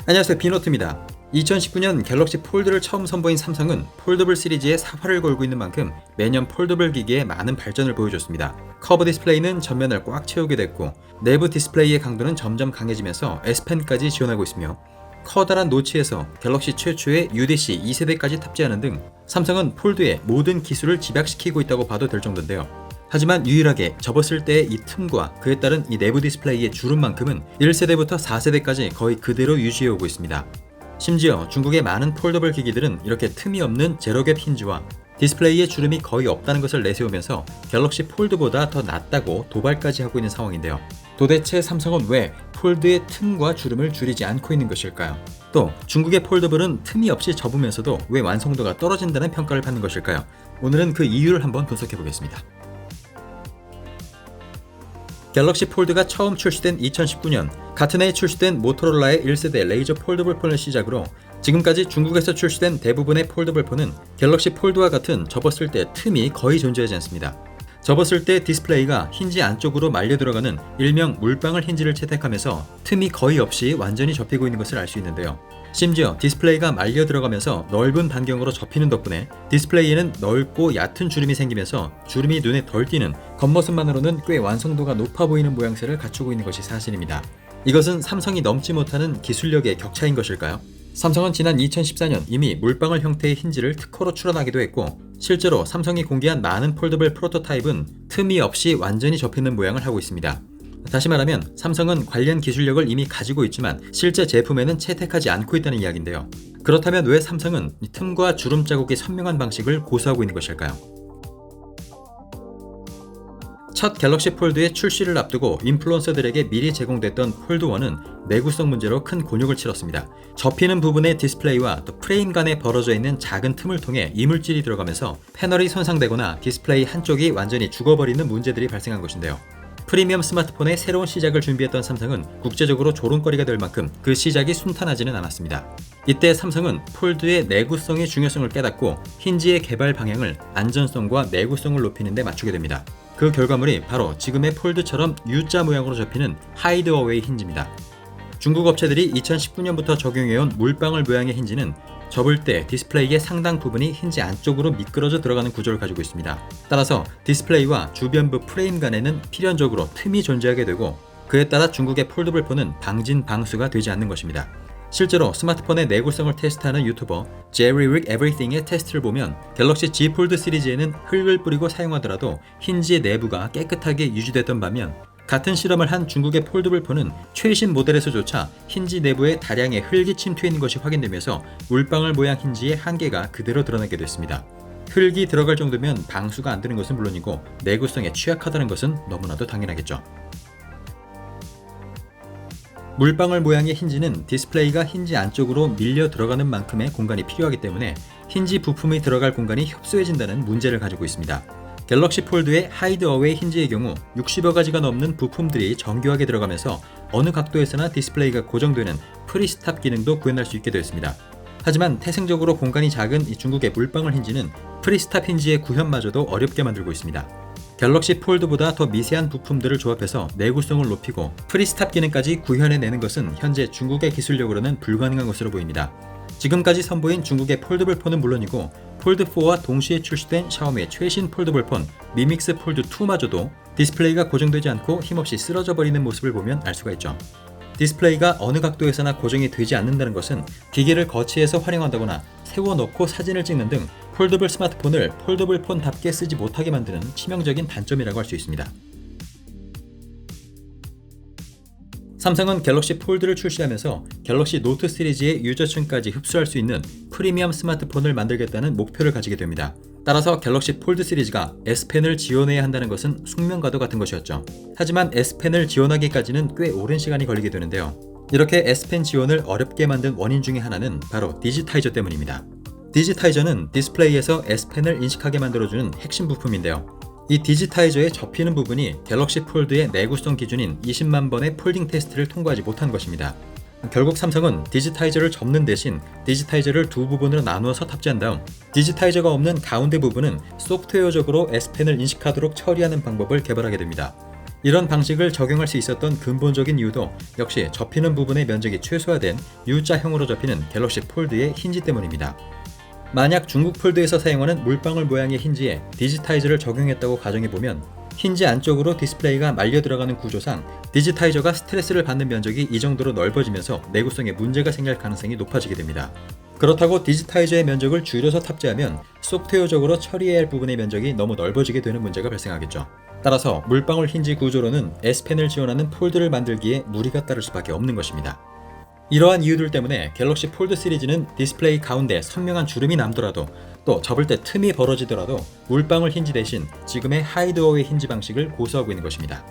안녕하세요, 비노트입니다. 2019년 갤럭시 폴드를 처음 선보인 삼성은 폴더블 시리즈에 사활을 걸고 있는 만큼 매년 폴더블 기기에 많은 발전을 보여줬습니다. 커브 디스플레이는 전면을 꽉 채우게 됐고, 내부 디스플레이의 강도는 점점 강해지면서 S펜까지 지원하고 있으며, 커다란 노치에서 갤럭시 최초의 UDC 2세대까지 탑재하는 등 삼성은 폴드의 모든 기술을 집약시키고 있다고 봐도 될 정도인데요. 하지만 유일하게 접었을 때의 이 틈과 그에 따른 이 내부 디스플레이의 주름만큼은 1세대부터 4세대까지 거의 그대로 유지해오고 있습니다. 심지어 중국의 많은 폴더블 기기들은 이렇게 틈이 없는 제로갭 힌지와 디스플레이의 주름이 거의 없다는 것을 내세우면서 갤럭시 폴드보다 더 낫다고 도발까지 하고 있는 상황인데요. 도대체 삼성은 왜 폴드의 틈과 주름을 줄이지 않고 있는 것일까요? 또 중국의 폴더블은 틈이 없이 접으면서도 왜 완성도가 떨어진다는 평가를 받는 것일까요? 오늘은 그 이유를 한번 분석해 보겠습니다. 갤럭시 폴드가 처음 출시된 2019년, 같은 해에 출시된 모토로라의 1세대 레이저 폴더블 폰을 시작으로 지금까지 중국에서 출시된 대부분의 폴더블 폰은 갤럭시 폴드와 같은 접었을 때 틈이 거의 존재하지 않습니다. 접었을 때 디스플레이가 힌지 안쪽으로 말려 들어가는 일명 물방울 힌지를 채택하면서 틈이 거의 없이 완전히 접히고 있는 것을 알 수 있는데요. 심지어 디스플레이가 말려 들어가면서 넓은 반경으로 접히는 덕분에 디스플레이에는 넓고 얕은 주름이 생기면서 주름이 눈에 덜 띄는 겉모습만으로는 꽤 완성도가 높아 보이는 모양새를 갖추고 있는 것이 사실입니다. 이것은 삼성이 넘지 못하는 기술력의 격차인 것일까요? 삼성은 지난 2014년 이미 물방울 형태의 힌지를 특허로 출원하기도 했고, 실제로 삼성이 공개한 많은 폴더블 프로토타입은 틈이 없이 완전히 접히는 모양을 하고 있습니다. 다시 말하면 삼성은 관련 기술력을 이미 가지고 있지만 실제 제품에는 채택하지 않고 있다는 이야기인데요. 그렇다면 왜 삼성은 이 틈과 주름 자국이 선명한 방식을 고수하고 있는 것일까요? 첫 갤럭시 폴드의 출시를 앞두고 인플루언서들에게 미리 제공됐던 폴드1은 내구성 문제로 큰 곤욕을 치렀습니다. 접히는 부분의 디스플레이와 또 프레임 간에 벌어져 있는 작은 틈을 통해 이물질이 들어가면서 패널이 손상되거나 디스플레이 한쪽이 완전히 죽어버리는 문제들이 발생한 것인데요. 프리미엄 스마트폰의 새로운 시작을 준비했던 삼성은 국제적으로 조롱거리가 될 만큼 그 시작이 순탄하지는 않았습니다. 이때 삼성은 폴드의 내구성의 중요성을 깨닫고 힌지의 개발 방향을 안전성과 내구성을 높이는 데 맞추게 됩니다. 그 결과물이 바로 지금의 폴드처럼 U자 모양으로 접히는 하이드 어웨이 힌지입니다. 중국 업체들이 2019년부터 적용해온 물방울 모양의 힌지는 접을 때 디스플레이의 상당 부분이 힌지 안쪽으로 미끄러져 들어가는 구조를 가지고 있습니다. 따라서 디스플레이와 주변부 프레임 간에는 필연적으로 틈이 존재하게 되고, 그에 따라 중국의 폴더블 폰은 방진 방수가 되지 않는 것입니다. 실제로 스마트폰의 내구성을 테스트하는 유튜버 Jerry Rig Everything의 테스트를 보면 갤럭시 Z 폴드 시리즈에는 흙을 뿌리고 사용하더라도 힌지의 내부가 깨끗하게 유지됐던 반면, 같은 실험을 한 중국의 폴더블 폰은 최신 모델에서조차 힌지 내부에 다량의 흙이 침투해 있는 것이 확인되면서 물방울 모양 힌지의 한계가 그대로 드러나게 됐습니다. 흙이 들어갈 정도면 방수가 안 되는 것은 물론이고 내구성에 취약하다는 것은 너무나도 당연하겠죠. 물방울 모양의 힌지는 디스플레이가 힌지 안쪽으로 밀려 들어가는 만큼의 공간이 필요하기 때문에 힌지 부품이 들어갈 공간이 협소해진다는 문제를 가지고 있습니다. 갤럭시 폴드의 하이드 어웨이 힌지의 경우 60여 가지가 넘는 부품들이 정교하게 들어가면서 어느 각도에서나 디스플레이가 고정되는 프리스탑 기능도 구현할 수 있게 되었습니다. 하지만 태생적으로 공간이 작은 이 중국의 물방울 힌지는 프리스탑 힌지의 구현마저도 어렵게 만들고 있습니다. 갤럭시 폴드보다 더 미세한 부품들을 조합해서 내구성을 높이고 프리스탑 기능까지 구현해내는 것은 현재 중국의 기술력으로는 불가능한 것으로 보입니다. 지금까지 선보인 중국의 폴더블 폰은 물론이고 폴드4와 동시에 출시된 샤오미의 최신 폴더블 폰 미믹스 폴드2마저도 디스플레이가 고정되지 않고 힘없이 쓰러져 버리는 모습을 보면 알 수가 있죠. 디스플레이가 어느 각도에서나 고정이 되지 않는다는 것은 기기를 거치해서 활용한다거나 세워놓고 사진을 찍는 등 폴더블 스마트폰을 폴더블 폰답게 쓰지 못하게 만드는 치명적인 단점이라고 할 수 있습니다. 삼성은 갤럭시 폴드를 출시하면서 갤럭시 노트 시리즈의 유저층까지 흡수할 수 있는 프리미엄 스마트폰을 만들겠다는 목표를 가지게 됩니다. 따라서 갤럭시 폴드 시리즈가 S펜을 지원해야 한다는 것은 숙명과도 같은 것이었죠. 하지만 S펜을 지원하기까지는 꽤 오랜 시간이 걸리게 되는데요. 이렇게 S펜 지원을 어렵게 만든 원인 중에 하나는 바로 디지타이저 때문입니다. 디지타이저는 디스플레이에서 S펜을 인식하게 만들어주는 핵심 부품인데요. 이 디지타이저에 접히는 부분이 갤럭시 폴드의 내구성 기준인 20만 번의 폴딩 테스트를 통과하지 못한 것입니다. 결국 삼성은 디지타이저를 접는 대신 디지타이저를 두 부분으로 나누어서 탑재한 다음 디지타이저가 없는 가운데 부분은 소프트웨어적으로 S펜을 인식하도록 처리하는 방법을 개발하게 됩니다. 이런 방식을 적용할 수 있었던 근본적인 이유도 역시 접히는 부분의 면적이 최소화된 U자형으로 접히는 갤럭시 폴드의 힌지 때문입니다. 만약 중국 폴드에서 사용하는 물방울 모양의 힌지에 디지타이저를 적용했다고 가정해보면 힌지 안쪽으로 디스플레이가 말려 들어가는 구조상 디지타이저가 스트레스를 받는 면적이 이 정도로 넓어지면서 내구성에 문제가 생길 가능성이 높아지게 됩니다. 그렇다고 디지타이저의 면적을 줄여서 탑재하면 소프트웨어적으로 처리해야 할 부분의 면적이 너무 넓어지게 되는 문제가 발생하겠죠. 따라서 물방울 힌지 구조로는 S펜을 지원하는 폴드를 만들기에 무리가 따를 수밖에 없는 것입니다. 이러한 이유들 때문에 갤럭시 폴드 시리즈는 디스플레이 가운데 선명한 주름이 남더라도 또 접을 때 틈이 벌어지더라도 물방울 힌지 대신 지금의 하이드어웨이 힌지 방식을 고수하고 있는 것입니다.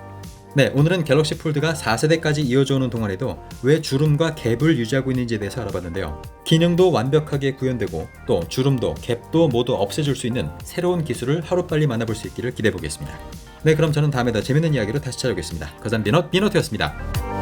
네, 오늘은 갤럭시 폴드가 4세대까지 이어져 오는 동안에도 왜 주름과 갭을 유지하고 있는지에 대해서 알아봤는데요. 기능도 완벽하게 구현되고 또 주름도 갭도 모두 없애줄 수 있는 새로운 기술을 하루빨리 만나볼 수 있기를 기대해 보겠습니다. 네, 그럼 저는 다음에 더 재밌는 이야기로 다시 찾아오겠습니다. 거잔 비너트였습니다.